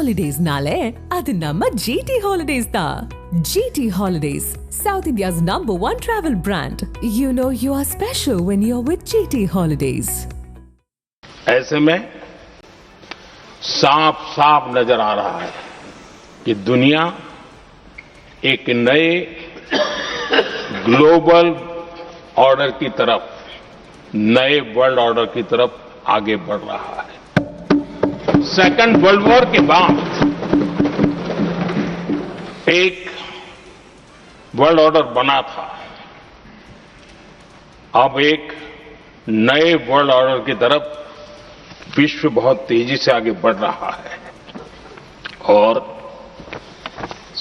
Holidays nale, adu namma GT Holidays da. GT Holidays, South India's #1 travel brand. You know you are special when you're with GT Holidays. ऐसे में साफ साफ नजर आ रहा है कि दुनिया एक नए ग्लोबल ऑर्डर की तरफ, नए वर्ल्ड ऑर्डर की तरफ आगे बढ़ रहा है। सेकेंड वर्ल्ड वॉर के बाद एक वर्ल्ड ऑर्डर बना था, अब एक नए वर्ल्ड ऑर्डर की तरफ विश्व बहुत तेजी से आगे बढ़ रहा है। और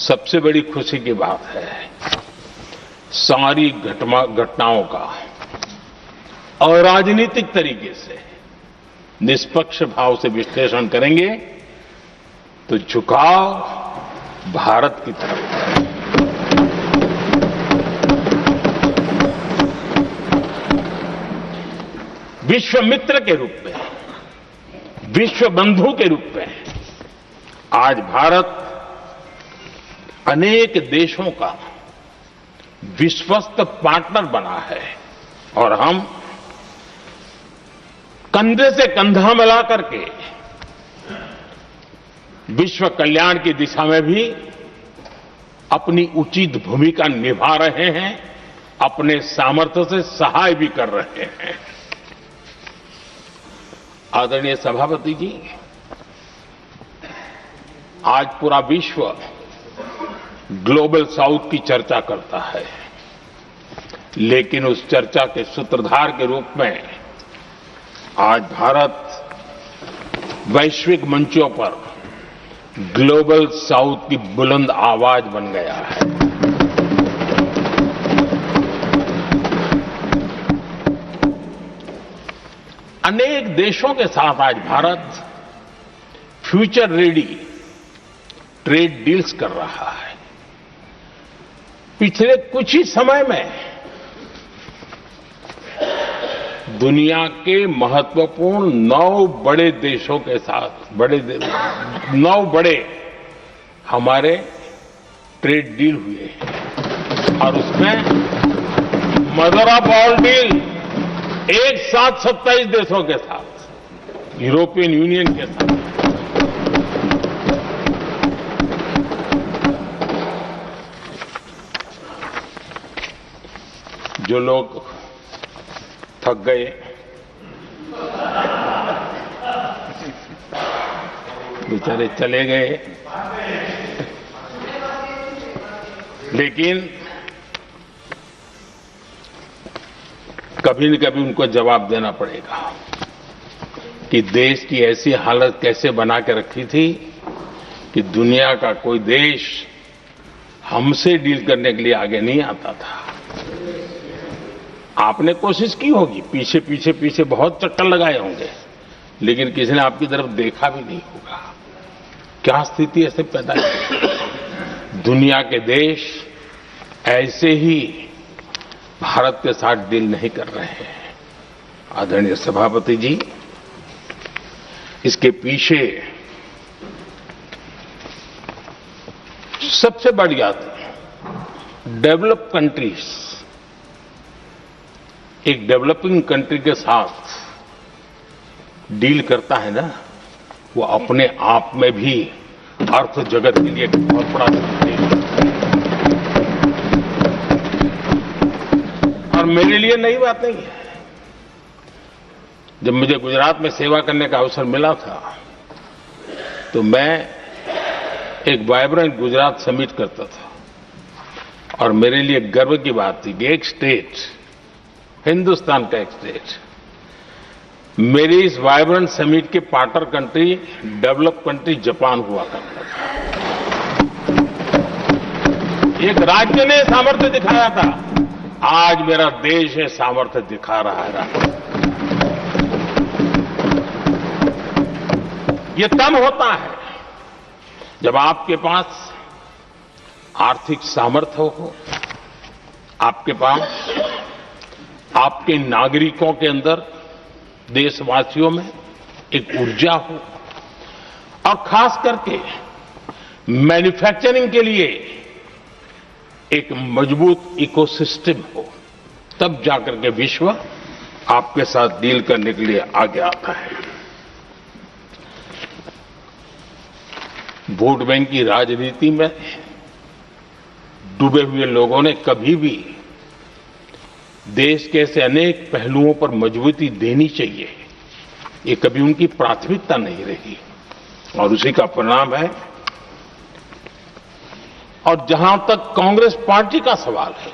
सबसे बड़ी खुशी की बात है, सारी घटनाओं का अराजनीतिक तरीके से, निष्पक्ष भाव से विश्लेषण करेंगे तो झुकाव भारत की तरफ है। विश्व मित्र के रूप में, विश्व बंधु के रूप में आज भारत अनेक देशों का विश्वस्त पार्टनर बना है और हम कंधे से कंधा मिला करके विश्व कल्याण की दिशा में भी अपनी उचित भूमिका निभा रहे हैं, अपने सामर्थ्य से सहाय भी कर रहे हैं। आदरणीय सभापति जी, आज पूरा विश्व ग्लोबल साउथ की चर्चा करता है, लेकिन उस चर्चा के सूत्रधार के रूप में आज भारत वैश्विक मंचों पर ग्लोबल साउथ की बुलंद आवाज बन गया है। अनेक देशों के साथ आज Bharat future ready trade deals कर रहा है। पिछले कुछ ही समय में दुनिया के महत्वपूर्ण 9 बड़े देशों के साथ 9 बड़े हमारे ट्रेड डील हुए हैं और उसमें मदर ऑफ ऑल डील एक साथ 27 देशों के साथ, यूरोपियन यूनियन के साथ। जो लोग थक गए, बेचारे चले गए, लेकिन कभी न कभी उनको जवाब देना पड़ेगा कि देश की ऐसी हालत कैसे बना के रखी थी कि दुनिया का कोई देश हमसे डील करने के लिए आगे नहीं आता था। आपने कोशिश की होगी, पीछे पीछे पीछे बहुत चक्कर लगाए होंगे, लेकिन किसी ने आपकी तरफ देखा भी नहीं होगा। क्या स्थिति ऐसे पैदा की? दुनिया के देश ऐसे ही भारत के साथ डील नहीं कर रहे हैं। आदरणीय सभापति जी, इसके पीछे सबसे बड़ी बात, डेवलप कंट्रीज एक डेवलपिंग कंट्री के साथ डील करता है ना, वो अपने आप में भी अर्थ जगत के लिए बहुत बड़ा है। और मेरे लिए नई बात नहीं है। जब मुझे गुजरात में सेवा करने का अवसर मिला था तो मैं एक वाइब्रेंट गुजरात समिट करता था और मेरे लिए गर्व की बात थी कि एक स्टेट, हिंदुस्तान का एक स्टेट, मेरी इस वाइब्रेंट समिट के partner country, develop country Japan हुआ करता था। एक राज्य ने सामर्थ्य दिखाया था, आज मेरा देश है सामर्थ्य दिखा रहा है। ये तब होता है जब आपके पास आर्थिक सामर्थ्य हो, आपके पास आपके नागरिकों के अंदर, देशवासियों में एक ऊर्जा हो और खास करके मैन्युफैक्चरिंग के लिए एक मजबूत इकोसिस्टम हो, तब जाकर के विश्व आपके साथ डील करने के लिए आगे आता है। वोट बैंक की राजनीति में डूबे हुए लोगों ने कभी भी देश के ऐसे अनेक पहलुओं पर मजबूती देनी चाहिए, ये कभी उनकी प्राथमिकता नहीं रही और उसी का परिणाम है। और जहां तक कांग्रेस पार्टी का सवाल है,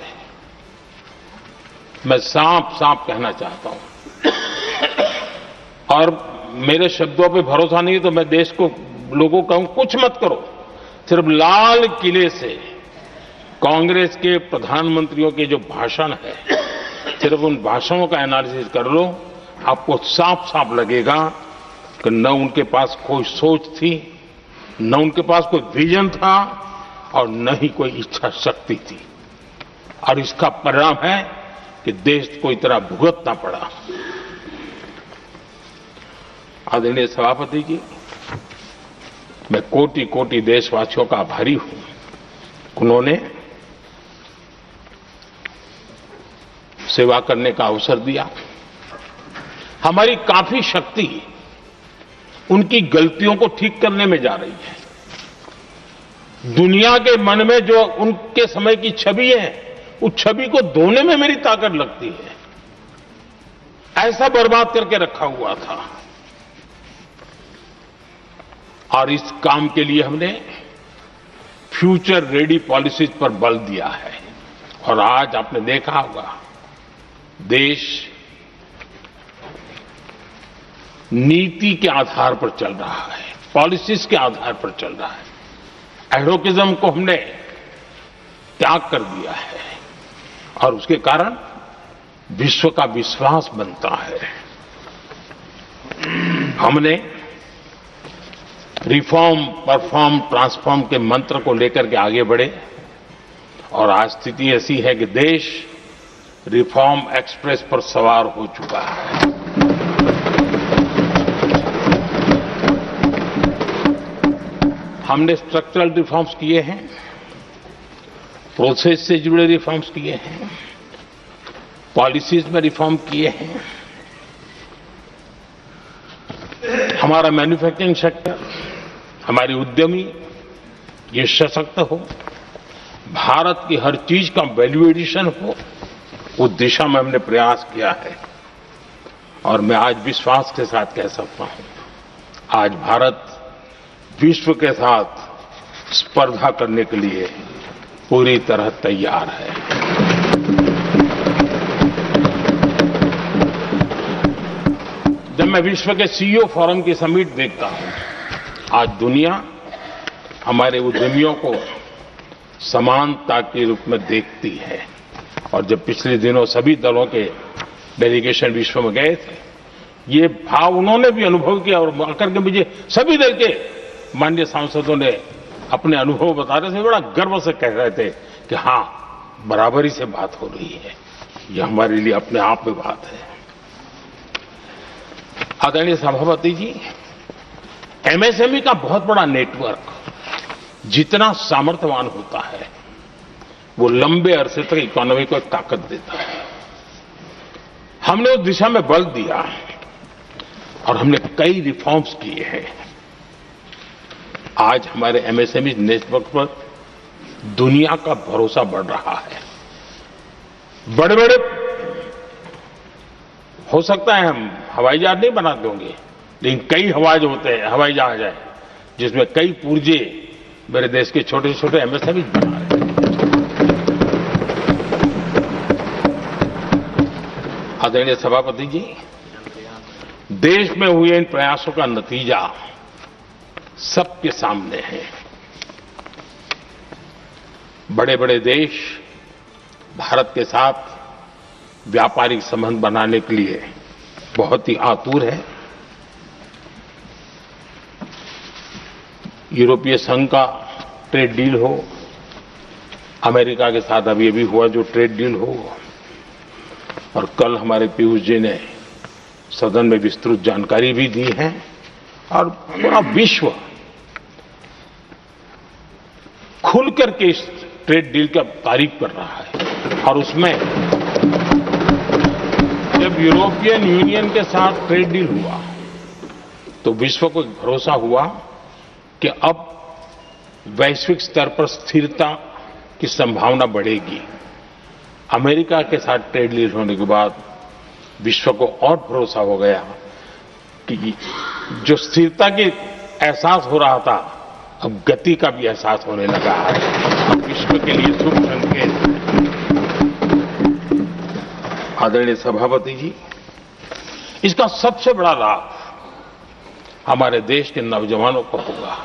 मैं साफ साफ कहना चाहता हूं और मेरे शब्दों पे भरोसा नहीं तो मैं देश को लोगों को कहूं, कुछ मत करो, सिर्फ लाल किले से कांग्रेस के प्रधानमंत्रियों के जो भाषण है, सिर्फ उन भाषणों का एनालिसिस कर लो, आपको साफ साफ लगेगा कि न उनके पास कोई सोच थी, न उनके पास कोई विजन था और न ही कोई इच्छा शक्ति थी। और इसका परिणाम है कि देश को इतना भुगतना पड़ा। आदरणीय सभापति जी, मैं कोटि कोटि देशवासियों का आभारी हूं। उन्होंने सेवा करने का अवसर दिया। हमारी काफी शक्ति उनकी गलतियों को ठीक करने में जा रही है। दुनिया के मन में जो उनके समय की छवि है, उस छवि को धोने में मेरी ताकत लगती है। ऐसा बर्बाद करके रखा हुआ था और इस काम के लिए हमने फ्यूचर रेडी पॉलिसीज पर बल दिया है। और आज आपने देखा होगा, देश नीति के आधार पर चल रहा है, पॉलिसीज के आधार पर चल रहा है। एडोकिज्म को हमने त्याग कर दिया है और उसके कारण विश्व का विश्वास बनता है। हमने रिफॉर्म, परफॉर्म, ट्रांसफॉर्म के मंत्र को लेकर के आगे बढ़े और आज स्थिति ऐसी है कि देश रिफॉर्म एक्सप्रेस पर सवार हो चुका है। हमने स्ट्रक्चरल रिफॉर्म्स किए हैं, प्रोसेस से जुड़े रिफॉर्म्स किए हैं, पॉलिसीज में रिफॉर्म किए हैं। हमारा मैन्युफैक्चरिंग सेक्टर, हमारे उद्यमी ये सशक्त हो, भारत की हर चीज का वैल्यू एडिशन हो, उस दिशा में हमने प्रयास किया है। और मैं आज विश्वास के साथ कह सकता हूं, आज भारत विश्व के साथ स्पर्धा करने के लिए पूरी तरह तैयार है। जब मैं विश्व के सीईओ फोरम की समिट देखता हूं, आज दुनिया हमारे उद्यमियों को समानता के रूप में देखती है। और जब पिछले दिनों सभी दलों के डेलीगेशन विश्व में गए थे, ये भाव उन्होंने भी अनुभव किया और आकर के मुझे सभी दल के माननीय सांसदों ने अपने अनुभव बता रहे थे, बड़ा गर्व से कह रहे थे कि हां, बराबरी से बात हो रही है। यह हमारे लिए अपने आप में बात है। आदरणीय सभापति जी, एमएसएमई का बहुत बड़ा नेटवर्क जितना सामर्थ्यवान होता है, वो लंबे अरसे तक इकोनॉमी को एक ताकत देता है। हमने उस दिशा में बल दिया और हमने कई रिफॉर्म्स किए हैं। आज हमारे एमएसएमई नेटवर्क पर दुनिया का भरोसा बढ़ रहा है। बड़े बड़े हो सकता है हम हवाई जहाज नहीं बना देंगे, लेकिन कई हवाई जहाज है जिसमें कई पुर्जे मेरे देश के छोटे छोटे एमएसएमई बना रहे हैं। आदरणीय सभापति जी, देश में हुए इन प्रयासों का नतीजा सबके सामने है। बड़े बड़े देश भारत के साथ व्यापारिक संबंध बनाने के लिए बहुत ही आतुर है। यूरोपीय संघ का ट्रेड डील हो, अमेरिका के साथ अभी अभी हुआ जो ट्रेड डील हो, और कल हमारे पीयूष जी ने सदन में विस्तृत जानकारी भी दी है। और पूरा विश्व खुल करके इस ट्रेड डील का तारीफ कर रहा है। और उसमें जब यूरोपियन यूनियन के साथ ट्रेड डील हुआ तो विश्व को एक भरोसा हुआ कि अब वैश्विक स्तर पर स्थिरता की संभावना बढ़ेगी। अमेरिका के साथ ट्रेड डील होने के बाद विश्व को और भरोसा हो गया कि जो स्थिरता की एहसास हो रहा था अब गति का भी एहसास होने लगा है। अब विश्व के लिए शुभ संकेत। आदरणीय सभापति जी, इसका सबसे बड़ा लाभ हमारे देश के नौजवानों को होगा।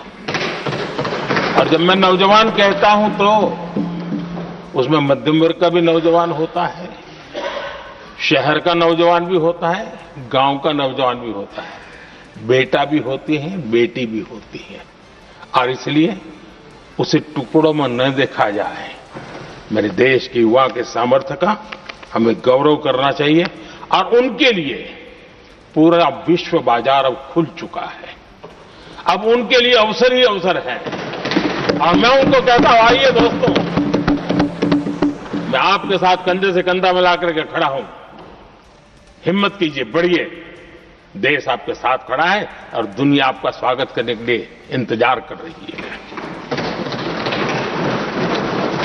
और जब मैं नौजवान कहता हूं तो उसमें मध्यम वर्ग का भी नौजवान होता है, शहर का नौजवान भी होता है, गांव का नौजवान भी होता है, बेटा भी होती है, बेटी भी होती है। और इसलिए उसे टुकड़ों में न देखा जाए। मेरे देश के युवा के सामर्थ्य का हमें गौरव करना चाहिए और उनके लिए पूरा विश्व बाजार अब खुल चुका है। अब उनके लिए अवसर ही अवसर है। और मैं उनको कहता हूं, आइए दोस्तों, मैं आपके साथ कंधे से कंधा मिला करके खड़ा हूं। हिम्मत कीजिए, बढ़िए। देश आपके साथ खड़ा है और दुनिया आपका स्वागत करने के लिए इंतजार कर रही है।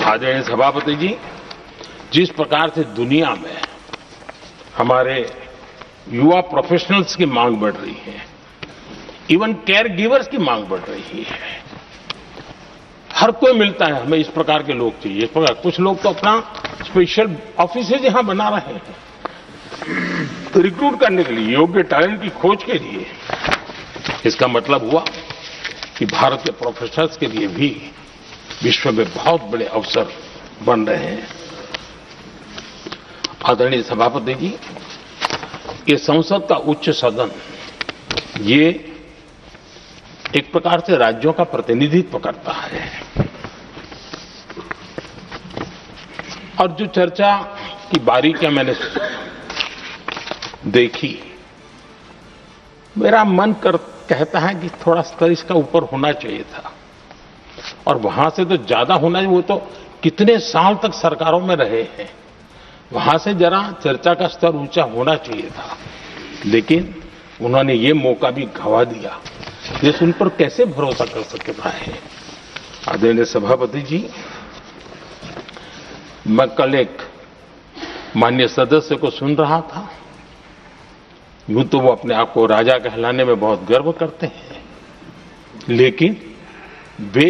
आदरणीय सभापति जी, जिस प्रकार से दुनिया में हमारे युवा प्रोफेशनल्स की मांग बढ़ रही है, इवन केयर गिवर्स की मांग बढ़ रही है। हर कोई मिलता है, हमें इस प्रकार के लोग चाहिए। इस प्रकार कुछ लोग तो अपना स्पेशल ऑफिस यहां बना रहे हैं रिक्रूट करने के लिए, योग्य टैलेंट की खोज के लिए। इसका मतलब हुआ कि भारत के प्रोफेशनल्स के लिए भी विश्व में बहुत बड़े अवसर बन रहे हैं। आदरणीय सभापति जी, ये संसद का उच्च सदन ये एक प्रकार से राज्यों का प्रतिनिधित्व करता है। और जो चर्चा की बारीकियां मैंने देखी, मेरा मन कहता है कि थोड़ा स्तर इसका ऊपर होना चाहिए था। और वहां से तो ज्यादा होना चाहिए। वो तो कितने साल तक सरकारों में रहे हैं, वहां से जरा चर्चा का स्तर ऊंचा होना चाहिए था। लेकिन उन्होंने ये मौका भी गंवा दिया। देश उन पर कैसे भरोसा कर सकता है। आदरणीय सभापति जी, मैं कल एक माननीय सदस्य को सुन रहा था। यूं तो वो अपने आप को राजा कहलाने में बहुत गर्व करते हैं, लेकिन वे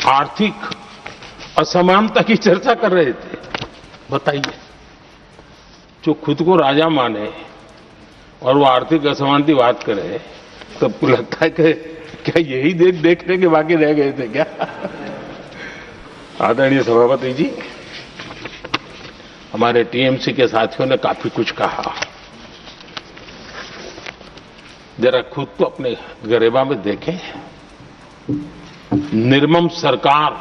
आर्थिक असमानता की चर्चा कर रहे थे। बताइए, जो खुद को राजा माने और वो आर्थिक असमानता की बात करे, सबको लगता है कि क्या यही देखने के बाकी रह गए थे क्या। आदरणीय सभापति जी, हमारे टीएमसी के साथियों ने काफी कुछ कहा। जरा खुद तो अपने गरेबा में देखें। निर्मम सरकार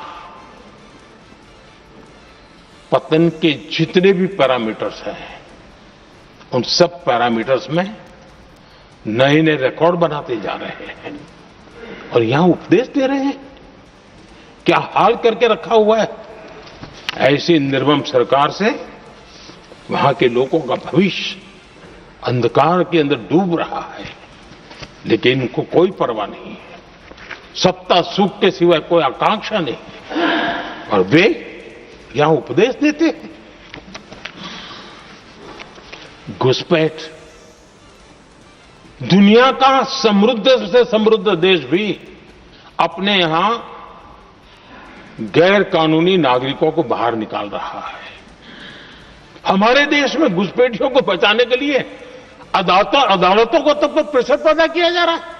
पतन के जितने भी पैरामीटर्स हैं, उन सब पैरामीटर्स में नए नए रिकॉर्ड बनाते जा रहे हैं और यहां उपदेश दे रहे हैं। क्या हाल करके रखा हुआ है। ऐसी निर्मम सरकार से वहां के लोगों का भविष्य अंधकार के अंदर डूब रहा है, लेकिन इनको कोई परवाह नहीं है। सत्ता सुख के सिवाय कोई आकांक्षा नहीं और वे यहां उपदेश देते हैं। घुसपैठ, दुनिया का समृद्ध से समृद्ध देश भी अपने यहां गैर कानूनी नागरिकों को बाहर निकाल रहा है। हमारे देश में घुसपैठियों को बचाने के लिए अदालतों को तब तक प्रेशर पैदा किया जा रहा है।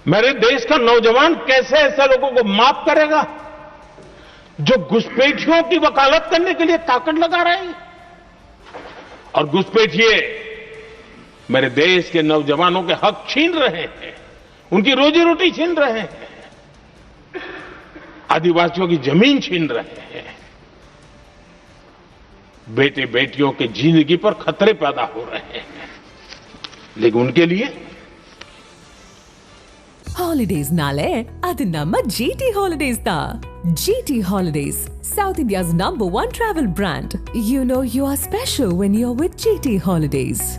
मेरे देश का नौजवान कैसे ऐसे लोगों को माफ करेगा जो घुसपैठियों की वकालत करने के लिए ताकत लगा रहे हैं। और घुसपैठिए मेरे देश के नौजवानों के हक छीन रहे हैं, उनकी रोजी रोटी छीन रहे हैं, आदिवासियों की जमीन छीन रहे हैं। बेटे बेटियों के जिंदगी पर खतरे पैदा हो रहे हैं, लेकिन उनके लिए Holidays-nale, adu namma GT Holidays da. GT Holidays, South India's #1 travel brand. You know you are special when you're with GT Holidays.